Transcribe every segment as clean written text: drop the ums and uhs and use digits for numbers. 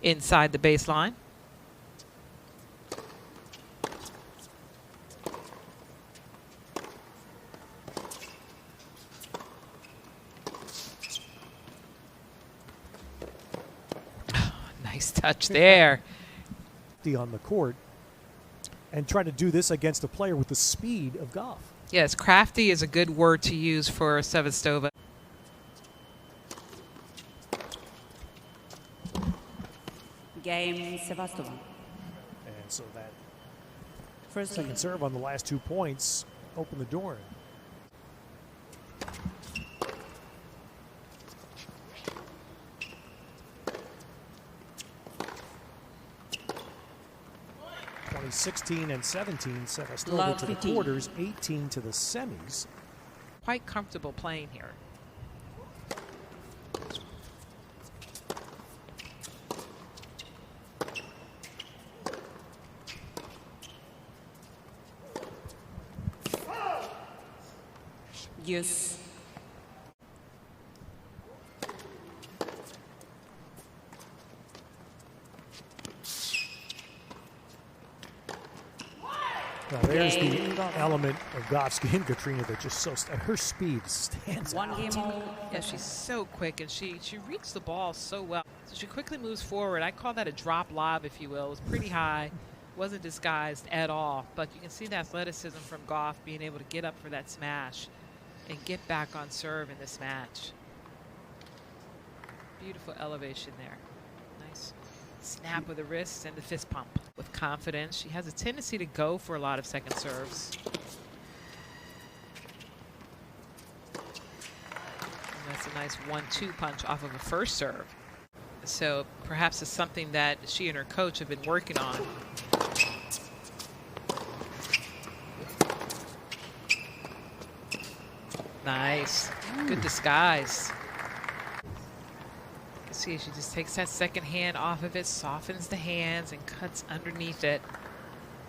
inside the baseline. Nice touch there. On the court and try to do this against a player with the speed of Gauff. Yes, crafty is a good word to use for Sevastova. Game Sevastova. And so that First second serve on the last 2 points opened the door. '20, 16 and 17, Sevastova to the quarters, 18 to the semis. Quite comfortable playing here. Yes. Now there's the element of Gauff's game, Katrina, that just so her speed stands out. One game all. Yeah, she's so quick, and she reads the ball so well. So she quickly moves forward. I call that a drop lob, if you will. It was pretty high, wasn't disguised at all. But you can see the athleticism from Gauff being able to get up for that smash and get back on serve in this match. Beautiful elevation there. Nice snap of the wrist and the fist pump. With confidence, she has a tendency to go for a lot of second serves. And that's a nice 1-2 punch off of a first serve. So perhaps it's something that she and her coach have been working on. Nice. Good disguise. See, she just takes that second hand off of it, softens the hands, and cuts underneath it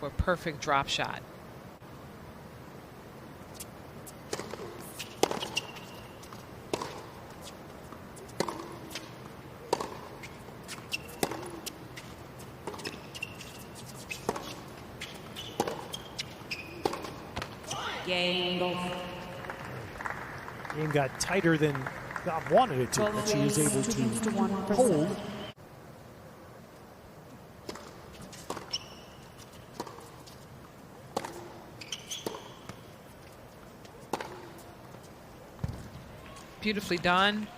for a perfect drop shot. Game. Game got tighter than Gauff wanted it to, but she was able to hold. Beautifully done,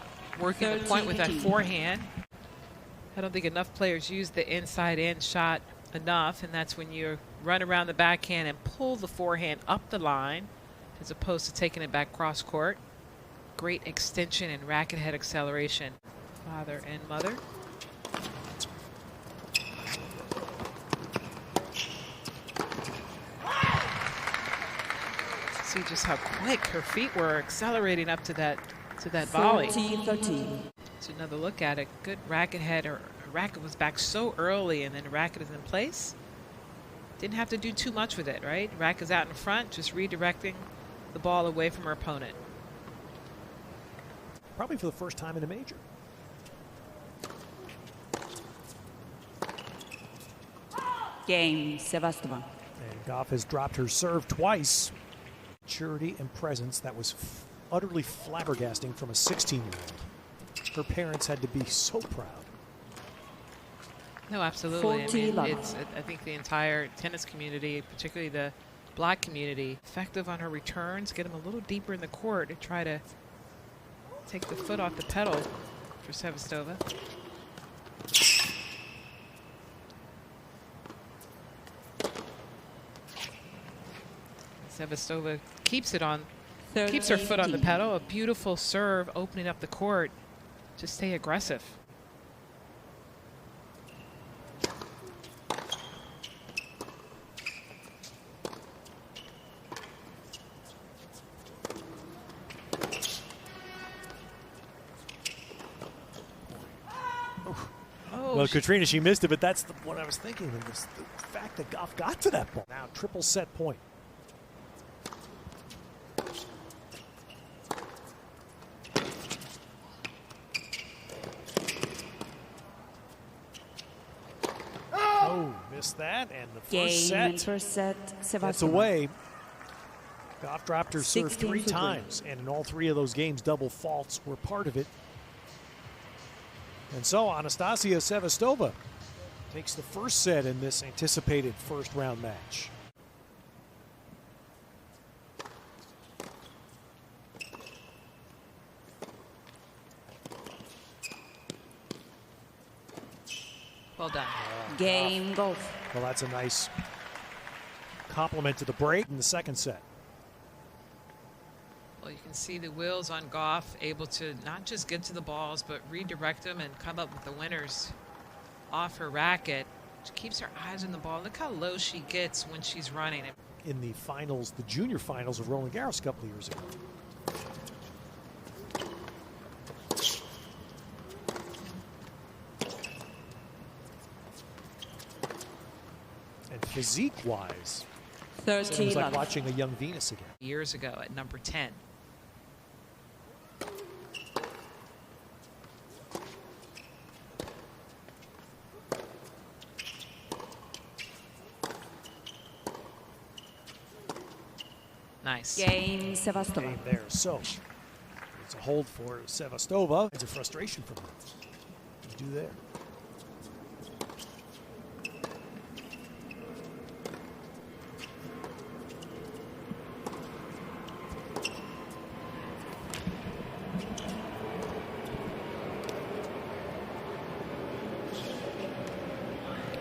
working the point with that forehand. I don't think enough players use the inside-in shot enough, and that's when you run around the backhand and pull the forehand up the line as opposed to taking it back cross-court. Great extension and racket head acceleration. Father and mother. See just how quick her feet were accelerating up to that volley. 13. So another look at it. Good racket head. Her racket was back so early, and then the racket is in place. Didn't have to do too much with it, right? Racket is out in front, just redirecting the ball away from her opponent. Probably for the first time in a major. Game Sevastova. And Gauff has dropped her serve twice. Maturity and presence that was utterly flabbergasting from a 16-year-old. Her parents had to be so proud. No, absolutely. I think the entire tennis community, particularly the black community, effective on her returns, get them a little deeper in the court to try to take the foot off the pedal for Sevastova. Sevastova keeps her foot on the pedal. A beautiful serve opening up the court to stay aggressive. Well, Katrina, she missed it, but that's what I was thinking. The fact that Gauff got to that ball. Now, triple set point. Oh, missed that. And the Game first set, Sevastova. that's away. Gauff dropped her serve 16 3 to 3. times, and in all 3 of those games, double faults were part of it. And so Anastasija Sevastova takes the first set in this anticipated first round match. Well done. Game Gauff. Well, that's a nice compliment to the break in the second set. Well, you can see the wheels on Gauff, able to not just get to the balls, but redirect them and come up with the winners off her racket. She keeps her eyes on the ball. Look how low she gets when she's running. In the finals, the junior finals of Roland Garros a couple of years ago. And physique-wise, it 30 was like love. watching a young Venus again. Years ago at number 10. Nice. Game Sevastova. Game there. So it's a hold for Sevastova. It's a frustration from her. What do you do there?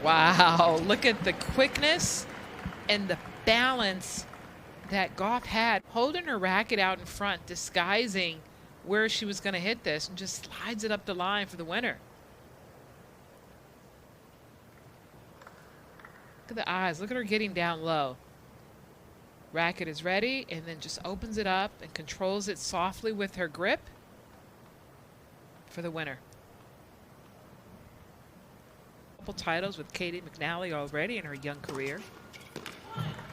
Wow, look at the quickness and the balance that Gauff had, holding her racket out in front, disguising where she was going to hit this, and just slides it up the line for the winner. Look at the eyes. Look at her getting down low. Racket is ready, and then just opens it up and controls it softly with her grip for the winner. Couple titles with Katie McNally already in her young career.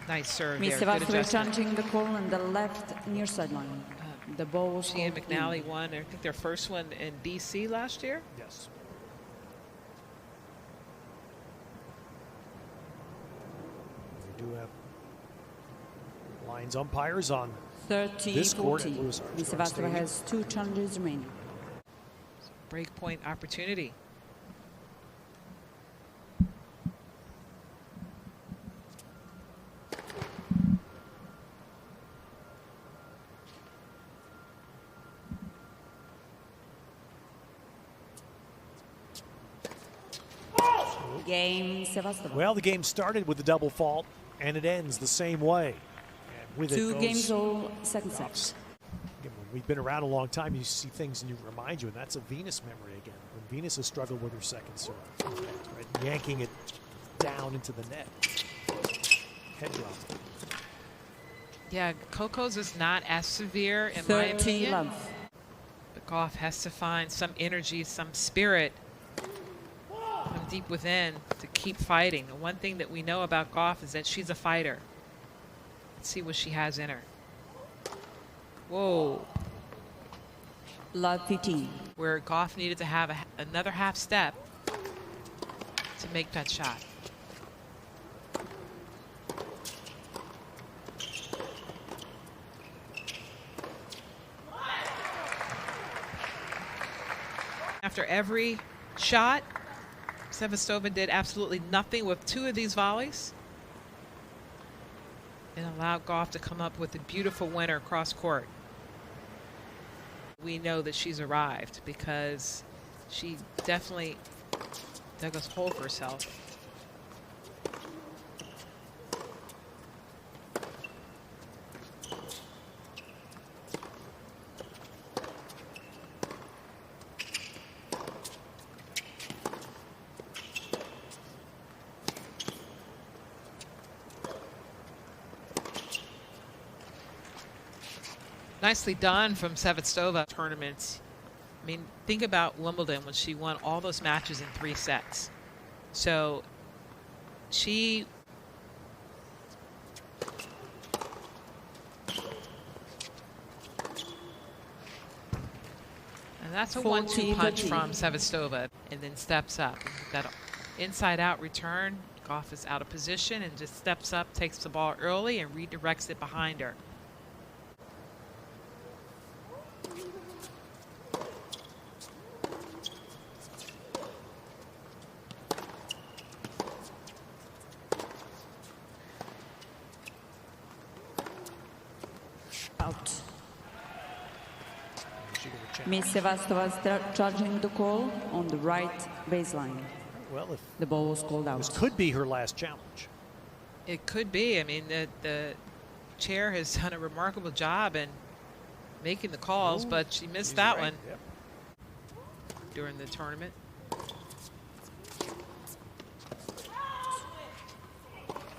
Nice serve Miss there. Good Sevastova adjustment. changing the call on the left near sideline. The ball was She and called McNally in. won, I think, their first one in D.C. last year. Yes. We do have lines umpires on 30 this court at 40. Louis Miss Armstrong Sevastova Stadium. has 2 challenges remaining. Break point opportunity. Game Sevastova. Well, the game started with the double fault, and it ends the same way. And with 2 it goes games all, second set. Gauff's. Again, when we've been around a long time, you see things and you remind you, and that's a Venus memory again. When Venus has struggled with her second serve, right? Yanking it down into the net. Head drop. Yeah, Coco's is not as severe in my 30 opinion. love. But Gauff has to find some energy, some spirit from deep within to keep fighting. The one thing that we know about Gauff is that she's a fighter. Let's see what she has in her. Whoa. Love 15. Where Gauff needed to have another half step to make that shot. After every shot, Sevastova did absolutely nothing with 2 of these volleys and allowed Gauff to come up with a beautiful winner across court. We know that she's arrived because she definitely dug a hole for herself. Nicely done from Sevastova. Tournaments. I mean, think about Wimbledon when she won all those matches in 3 sets. So she and that's a 1-2 punch from Sevastova, and then steps up. That inside out return. Gauff is out of position and just steps up, takes the ball early and redirects it behind her. Out. Miss Sevastova charging the call on the right baseline. Well, if The ball was called out. this could be her last challenge. It could be. I mean, the chair has done a remarkable job in making the calls, but she missed that one during the tournament.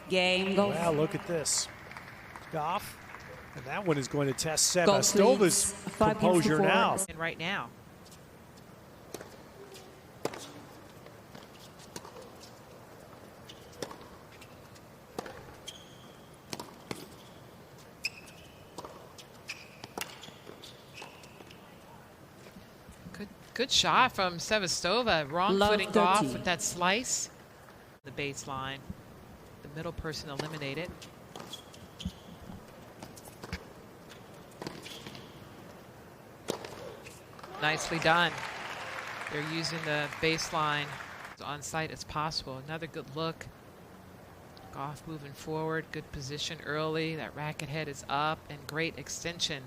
Game Gauff. Well, look at this. Gauff. And that one is going to test Gauff Sevastova's leads 5 games to composure 4. now. And right now. Good shot from Sevastova. Wrong footing Gauff with that slice. The baseline. The middle person eliminated. Nicely done. They're using the baseline as on site as possible. Another good look. Gauff moving forward. Good position early. That racket head is up and great extension.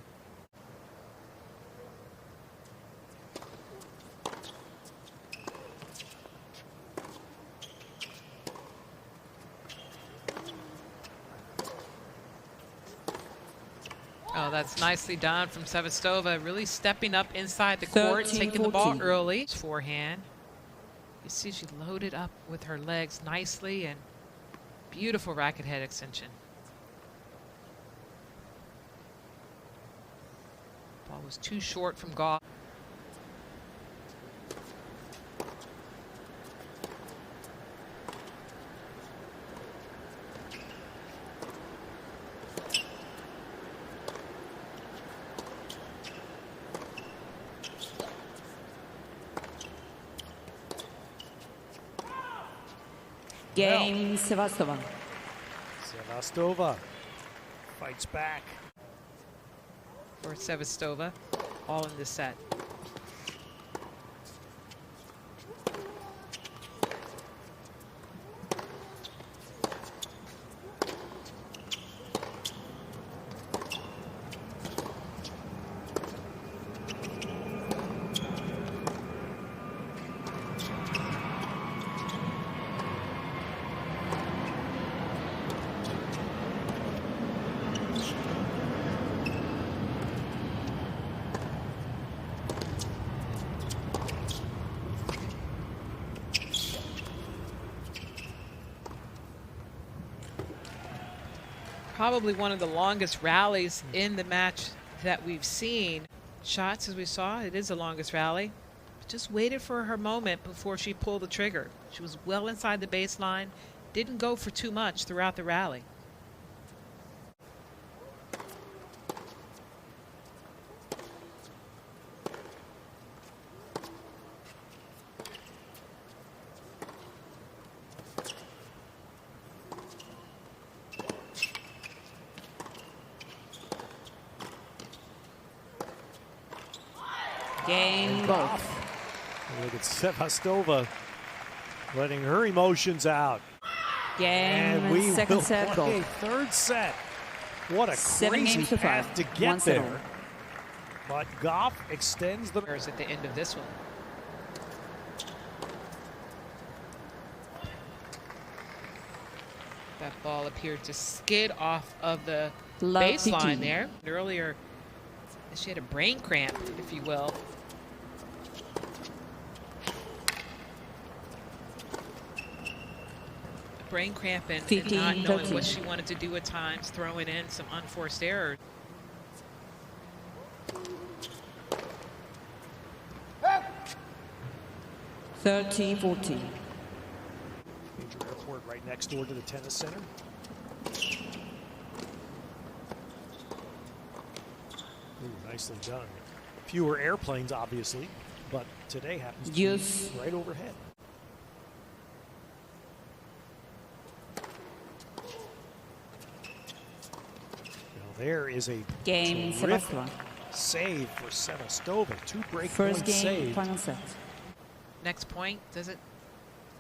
Oh, that's nicely done from Sevastova. Really stepping up inside the court, taking the ball early. Forehand. You see she loaded up with her legs nicely and beautiful racket head extension. Ball was too short from Gauff. Game Sevastova. Sevastova fights back. For Sevastova, all in the set. Probably one of the longest rallies in the match that we've seen. Shots, as we saw, it is the longest rally. Just waited for her moment before she pulled the trigger. She was well inside the baseline, didn't go for too much throughout the rally. Game Gauff. Look at Sevastova letting her emotions out. Game And we second will set play a Gauff. third set. What a 7 crazy games to path 5. to get 1-0. there. But Gauff extends the... At the end of this one. That ball appeared to skid off of the baseline there. Earlier, she had a brain cramp, if you will. Brain cramp and not knowing what she wanted to do at times, throwing in some unforced errors. Thirteen 14. Major airport right next door to the tennis center. Ooh, nicely done. Fewer airplanes, obviously, but today happens to be right overhead. there is a Game, terrific Sevastova. save for Sevastova. 2 break First points game, saved. final set. Next point, does it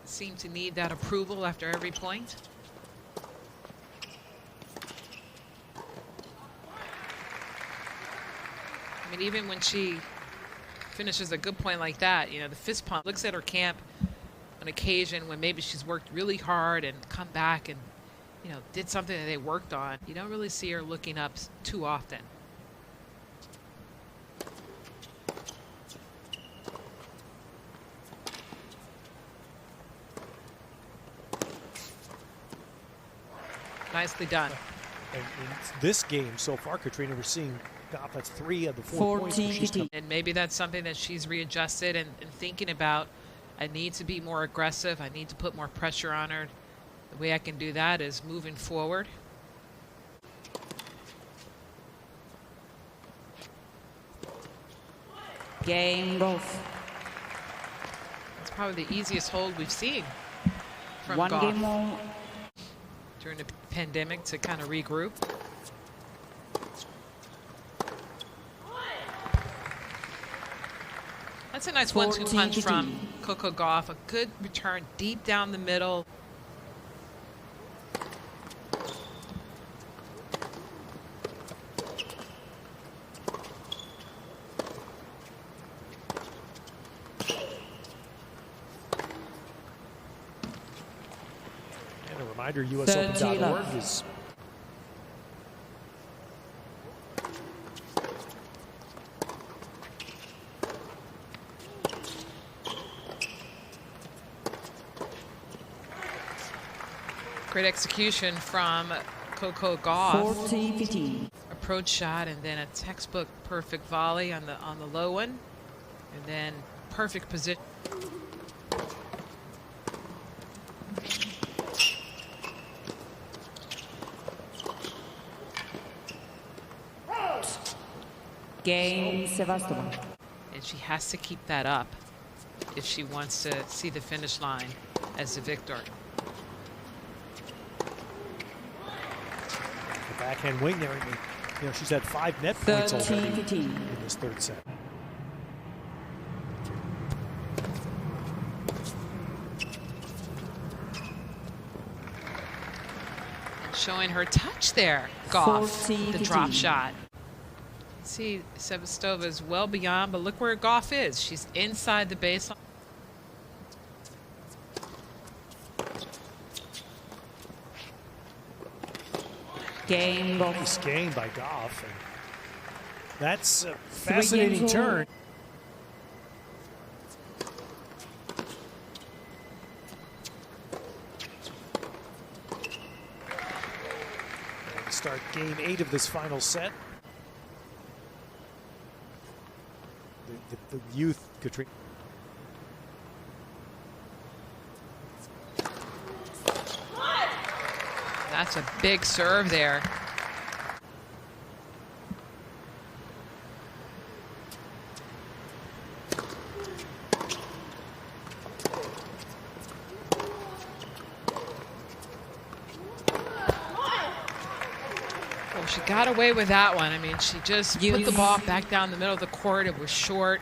seem to need that approval after every point? I mean, even when she finishes a good point like that, you know, the fist pump, looks at her camp on occasion when maybe she's worked really hard and come back and, you know, did something that they worked on. You don't really see her looking up too often. Nicely done. And in this game so far, Katrina, we're seeing Gauff has 3 of the 4 points. Where she's come. And maybe that's something that she's readjusted and thinking about. I need to be more aggressive. I need to put more pressure on her. The way I can do that is moving forward. Game, Gauff. It's probably the easiest hold we've seen from One Gauff game more. during the pandemic to kind of regroup. That's a nice 1-2 punch from Coco Gauff. A good return deep down the middle. And a reminder, USOpen.org is Great execution from Coco Gauff. 40-15. Approach shot and then a textbook perfect volley on the low one, and then perfect position. Game, Sevastova. And she has to keep that up if she wants to see the finish line as the victor. the backhand wing there. And, you know, she's had 5 net points already 13-15. in this 3rd set. Showing her touch there, Gauff, the 40-15. drop shot. See, Sevastova is well beyond, but look where Gauff is. She's inside the baseline. Game, Gauff. Nice game by Gauff. And that's a fascinating turn. And we start game 8 of this final set. The youth, Katrina. That's a big serve there. Oh, she got away with that one. I mean, she just put the ball back down the middle of the court. It was short.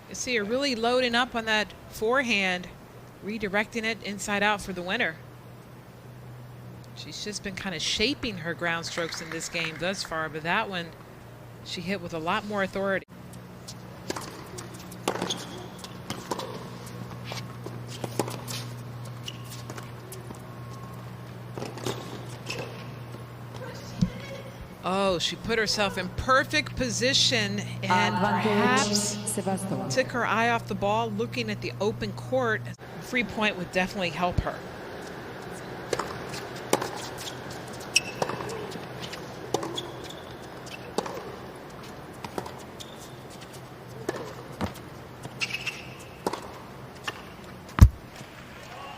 You see her really loading up on that forehand, redirecting it inside out for the winner. She's just been kind of shaping her ground strokes in this game thus far, but that one she hit with a lot more authority. Oh, she put herself in perfect position and perhaps Sevastova. took her eye off the ball, looking at the open court. Free point would definitely help her.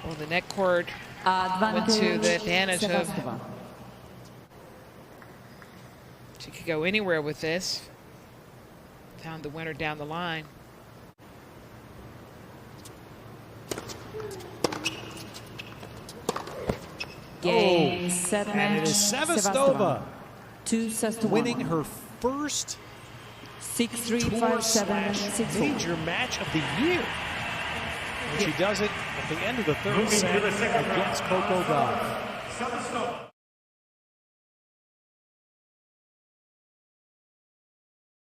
Well, the net court went to the advantage of. Sevastova. She could go anywhere with this. Found the winner down the line. Game, set, And match. it is Sevastova 2-1. winning her first 6-3, tour 5-7, / 6-4. major match of the year. And she does it at the end of the third set against Coco Gauff.